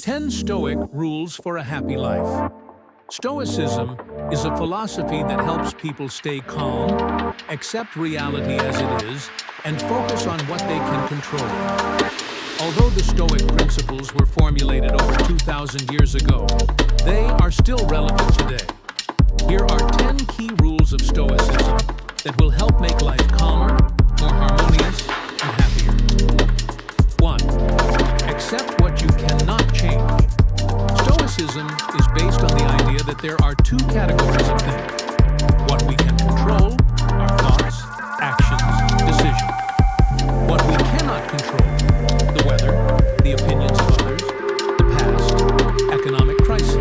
10 Stoic Rules for a Happy Life. Stoicism is a philosophy that helps people stay calm, accept reality as it is, and focus on what they can control. Although the Stoic principles were formulated over 2,000 years ago, they are still relevant today. Here are 10 key rules of Stoicism that will help make life calmer, more harmonious, and happier. 1. Accept what you cannot change. Stoicism is based on the idea that there are two categories of things: what we can control, our thoughts, actions, decisions. What we cannot control, the weather, the opinions of others, the past, economic crisis.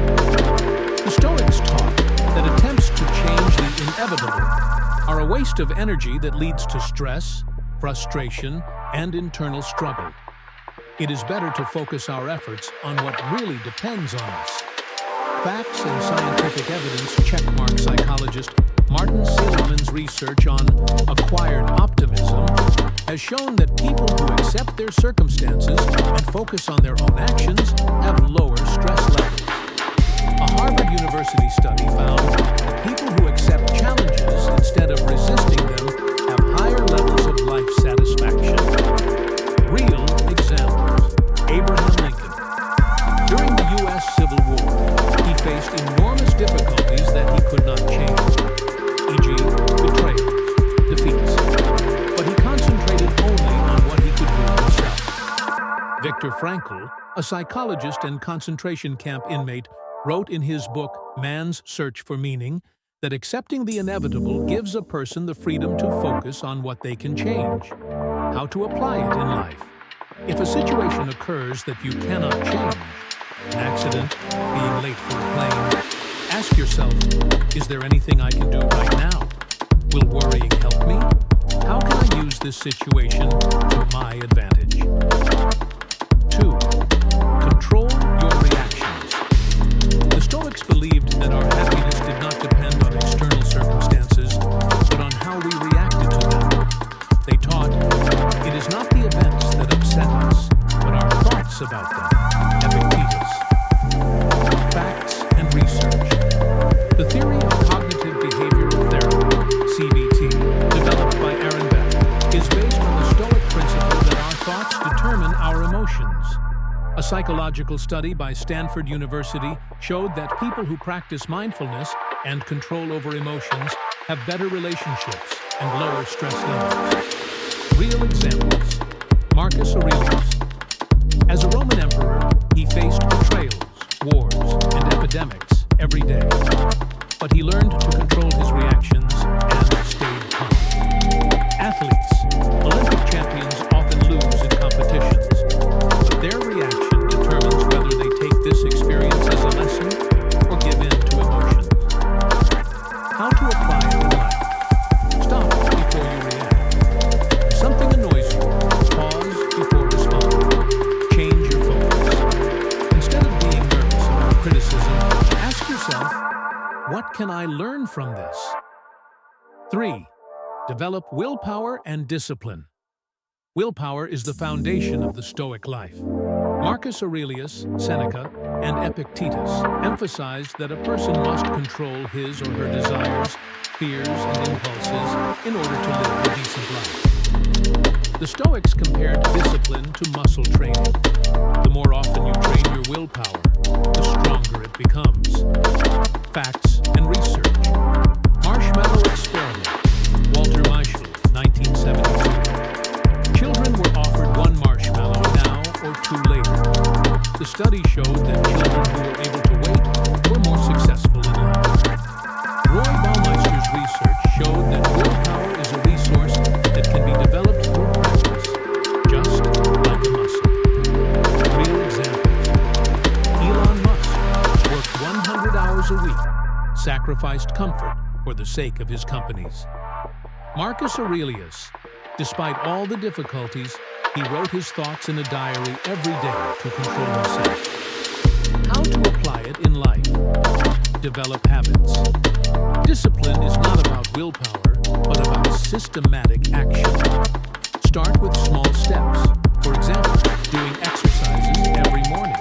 The Stoics taught that attempts to change the inevitable are a waste of energy that leads to stress, frustration, and internal struggle. It is better to focus our efforts on what really depends on us. Facts and scientific evidence checkmark psychologist Martin Seligman's research on acquired optimism has shown that people who accept their circumstances and focus on their own actions have lower stress levels. A Harvard University study found that people who accept challenges instead of resisting them have higher levels of life satisfaction. Real examples. Abraham Lincoln. During the U.S. Civil War, he faced enormous difficulties that he could not change, e.g., betrayals, defeats, but he concentrated only on what he could do himself. Viktor Frankl, a psychologist and concentration camp inmate, wrote in his book, Man's Search for Meaning, that accepting the inevitable gives a person the freedom to focus on what they can change. How to apply it in life. If a situation occurs that you cannot change, an accident, being late for a plane, ask yourself, is there anything I can do right now? Will worrying help me? How can I use this situation to my advantage? 2. Control your reactions. The Stoics believed that our happiness did not depend on external circumstances, but on how we reacted to them. They taught, it is not the events that upset us, but our thoughts about them. Epictetus. Facts and research. The theory of cognitive behavioral therapy, CBT, developed by Aaron Beck, is based on the Stoic principle that our thoughts determine our emotions. A psychological study by Stanford University showed that people who practice mindfulness and control over emotions have better relationships and lower stress levels. Real examples. Marcus Aurelius. As a Roman emperor, he faced betrayals, wars, and epidemics every day. But he learned to control his reactions and stayed calm. Athletes. Olympic champions often lose in competitions, but their reaction determines whether they take this experience as a lesson or give in to emotions. How to apply it in life. Stop before you react. If something annoys you, pause before responding. Change your focus. Instead of being nervous about criticism, ask yourself, what can I learn from this? 3. Develop willpower and discipline. Willpower is the foundation of the Stoic life. Marcus Aurelius, Seneca, and Epictetus emphasized that a person must control his or her desires, fears, and impulses in order to live a decent life. The Stoics compared discipline to muscle training. The more often you train your willpower, the stronger it becomes. Facts and research. Marshmallow experiment. Walter Mischel, 1972. Children were offered one marshmallow now or two later. The study showed that children who were able to wait were more successful in life. Roy Baumeister's research showed that willpower is a resource that can be developed through practice, just like a muscle. Real examples. Elon Musk worked 100 hours a week, sacrificed comfort for the sake of his companies. Marcus Aurelius, despite all the difficulties, he wrote his thoughts in a diary every day to control himself. How to apply it in life. Develop habits. Discipline is not about willpower, but about systematic action. Start with small steps. For example, doing exercises every morning.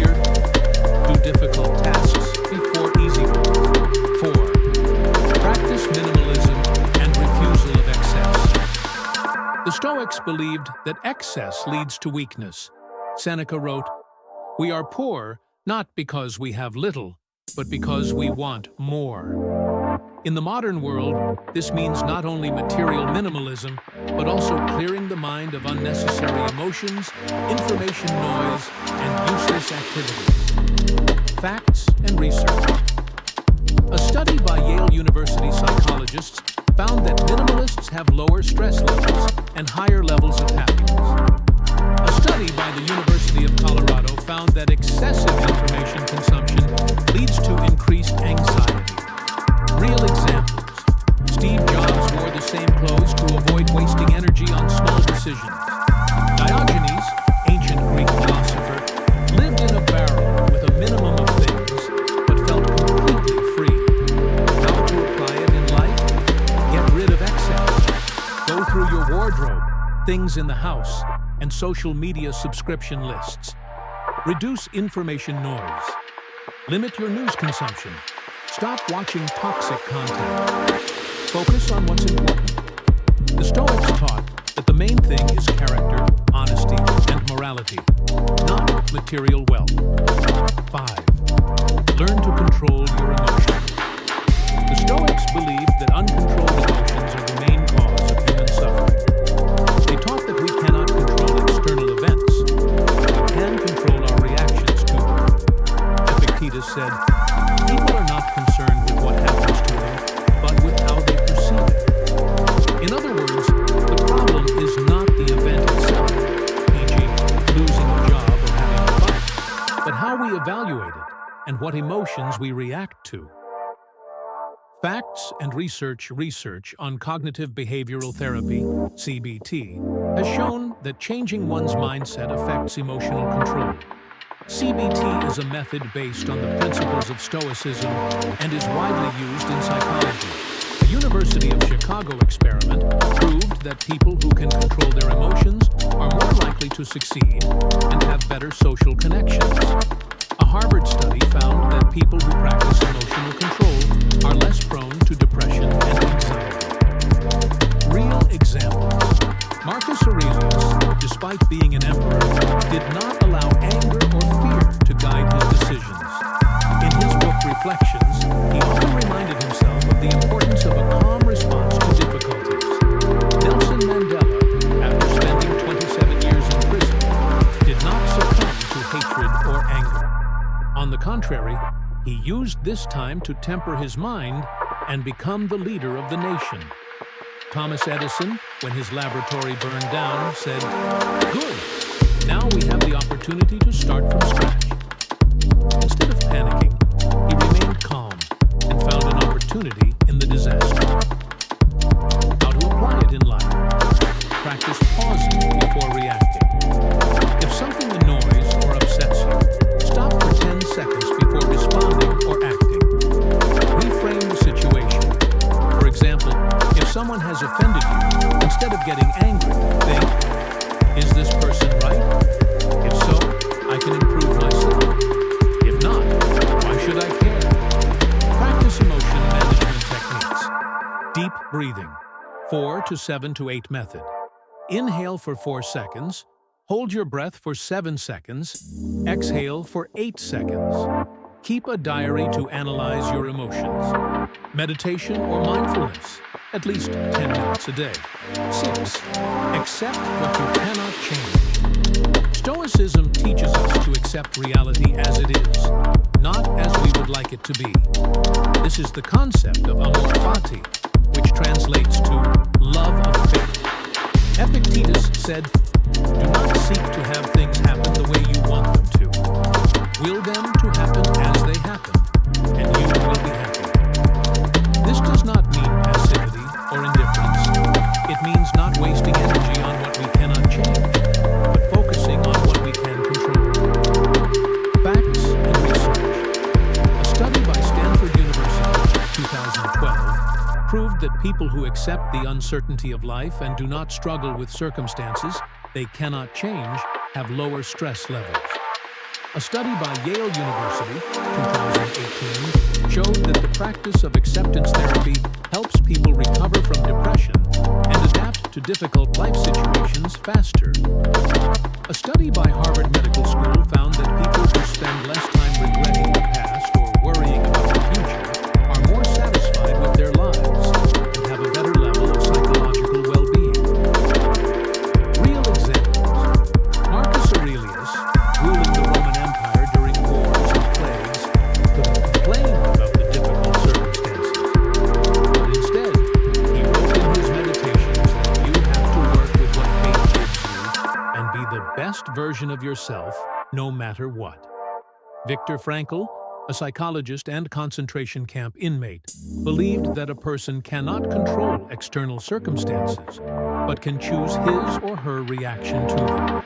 easier, do difficult tasks before easy ones. 4. Practice minimalism and refusal of excess. The Stoics believed that excess leads to weakness. Seneca wrote, "We are poor not because we have little, but because we want more." In the modern world, this means not only material minimalism, but also clearing the mind of unnecessary emotions, information noise, and useless activities. Facts and research. A study by Yale University psychologists found that minimalists have lower stress levels and higher levels of happiness. A study by the University of Colorado found that excessive information consumption leads to increased anxiety. Real examples. Steve Jobs wore the same clothes to avoid wasting energy on small decisions. Diogenes, ancient Greek philosopher, lived in a barrel with a minimum of things, but felt completely free. How to apply it in life? Get rid of excess. Go through your wardrobe, things in the house, and social media subscription lists. Reduce information noise. Limit your news consumption. Stop watching toxic content. Focus on what's important. The Stoics taught that the main thing is character, honesty, and morality, not material wealth. 5. Learn to control your emotions. The Stoics believed that uncontrolled emotions are the main cause of human suffering. They taught that we cannot control external events, but we can control our reactions to them. Epictetus said, "People are not concerned with what happens to them, but with how they perceive it." In other words, the problem is not the event itself, e.g. losing a job or having a fight, but how we evaluate it and what emotions we react to. Facts and research on cognitive behavioral therapy, CBT, has shown that changing one's mindset affects emotional control. CBT is a method based on the principles of Stoicism and is widely used in psychology. A University of Chicago experiment proved that people who can control their emotions are more likely to succeed and have better social connections. A Harvard study found that people who practice emotional control are less prone to depression and anxiety. Real examples. Marcus Aurelius, despite being an emperor, did not allow anger or fear to guide his decisions. In his book Reflections, he often reminded himself of the importance of a calm response to difficulties. Nelson Mandela, after spending 27 years in prison, did not succumb to hatred or anger. On the contrary, he used this time to temper his mind and become the leader of the nation. Thomas Edison, when his laboratory burned down, said, "Good, now we have the opportunity to start from scratch." Instead of panicking, he remained calm and found an opportunity in the disaster. How to apply it in life. Practice pausing before reacting. If something annoys or upsets you, stop for 10 seconds before responding or acting. Reframe the situation. For example, if someone has offended you, instead of getting angry, think, "Is this person right? If so, I can improve myself. If not, why should I care?" Practice emotion management techniques. Deep breathing. 4 to 7 to 8 method. Inhale for 4 seconds. Hold your breath for 7 seconds. Exhale for 8 seconds. Keep a diary to analyze your emotions. Meditation or mindfulness, at least 10 minutes a day. 6. Accept what you cannot change. Stoicism teaches us to accept reality as it is, not as we would like it to be. This is the concept of amor fati, which translates to love of fate. Epictetus said, "Do not seek to have things happen the way you want them to. Will them to happen as they happen, and you will be happy." This does not mean passivity or indifference. It means not wasting energy on what we cannot change, but focusing on what we can control. Facts and research. A study by Stanford University, 2012, proved that people who accept the uncertainty of life and do not struggle with circumstances they cannot change have lower stress levels. A study by Yale University, 2018, showed that the practice of acceptance therapy helps people recover from depression and adapt to difficult life situations faster. A study by Harvard Medical School found that people who spend less time regretting the past or worrying about the future are more satisfied with their lives and have a better level of psychological well-being. Real examples: Marcus Aurelius, ruling the Roman Empire during wars and plagues, could have complained about the difficult circumstances. But instead, he wrote in his meditations that you have to work with what fate gives you and be the best version of yourself, no matter what. Viktor Frankl, a psychologist and concentration camp inmate, believed that a person cannot control external circumstances, but can choose his or her reaction to them.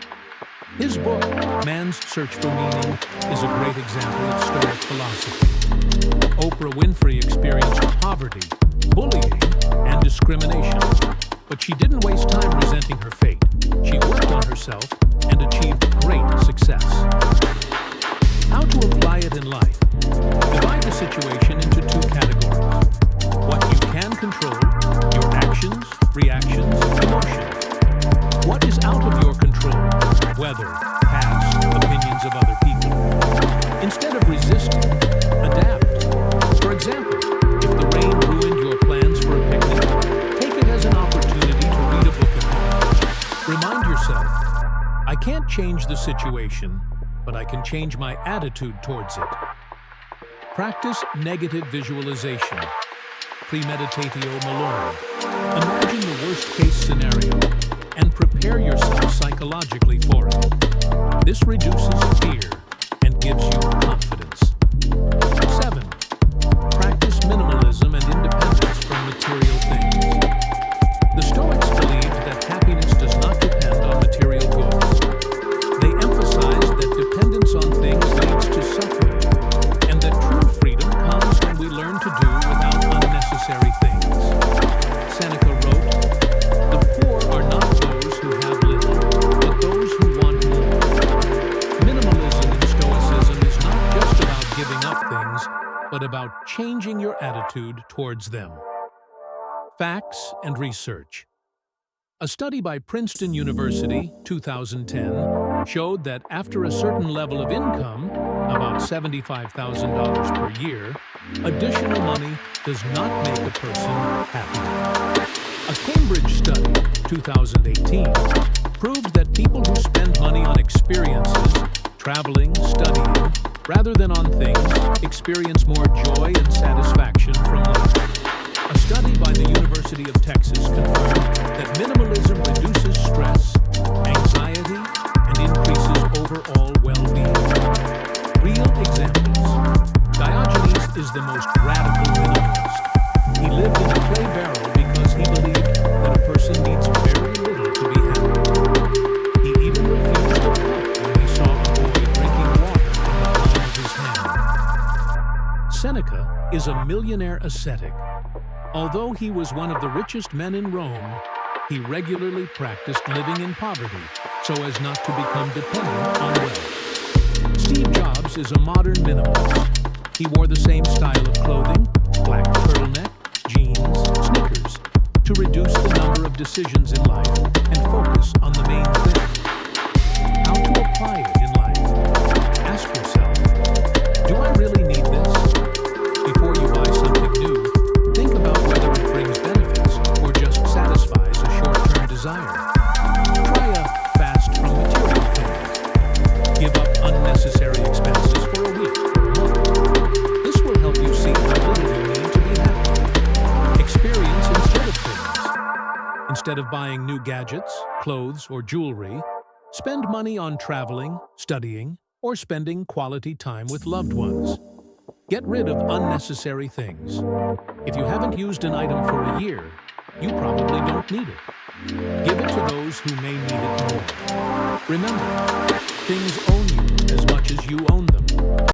His book, Man's Search for Meaning, is a great example of Stoic philosophy. Oprah Winfrey experienced poverty, bullying, and discrimination, but she didn't waste time resenting her fate. She worked on herself and achieved great success. How to apply it in life? Divide the situation into two categories: what you can control, your actions, reactions, emotions. What is out of your control, weather, past, opinions of other people. Instead of resisting, adapt. For example, if the rain ruined your plans for a picnic, take it as an opportunity to read a book at home. Remind yourself, I can't change the situation, but I can change my attitude towards it. Practice negative visualization. Premeditatio malorum. Imagine the worst-case scenario and prepare yourself psychologically for it. This reduces fear and gives you confidence. 7. Practice minimalism and independence from material things. The Stoics believed that happiness does not depend on material goods. They emphasized that dependence on things leads to suffering, and that true freedom comes when we learn to do without unnecessary things. Seneca wrote, "The poor are not those who have little, but those who want more." Minimalism in Stoicism is not just about giving up things, but about changing your attitude towards them. Facts and research. A study by Princeton University, 2010, showed that after a certain level of income, about $75,000 per year, additional money does not make a person happy. A Cambridge study, 2018, proved that people who spend money on experiences, traveling, studying, rather than on things, experience more joy and satisfaction from life. A study by the University of Texas confirmed that minimalism reduces stress, anxiety, and increases overall well-being. Real examples. Diogenes is the most radical minimalist. He lived in a clay barrel because he believed that a person needs very little to be happy. He even refused a cup when he saw a boy drinking water from the palm of his hand. Seneca is a millionaire ascetic. Although he was one of the richest men in Rome, he regularly practiced living in poverty so as not to become dependent on wealth. Steve Jobs is a modern minimalist. He wore the same style of clothing, black turtleneck, jeans, sneakers, to reduce the number of decisions in life and focus on the main thing. How to apply it in life? Ask yourself, do I really need this? Before you buy something new, think about whether it brings benefits or just satisfies a short-term desire. Try a fast from material things. Give up unnecessary expenses for a week or a month. This will help you see how little you need to be happy. Experience instead of things. Instead of buying new gadgets, clothes, or jewelry, spend money on traveling, studying, or spending quality time with loved ones. Get rid of unnecessary things. If you haven't used an item for a year, you probably don't need it. Give it to those who may need it more. Remember, things own you as much as you own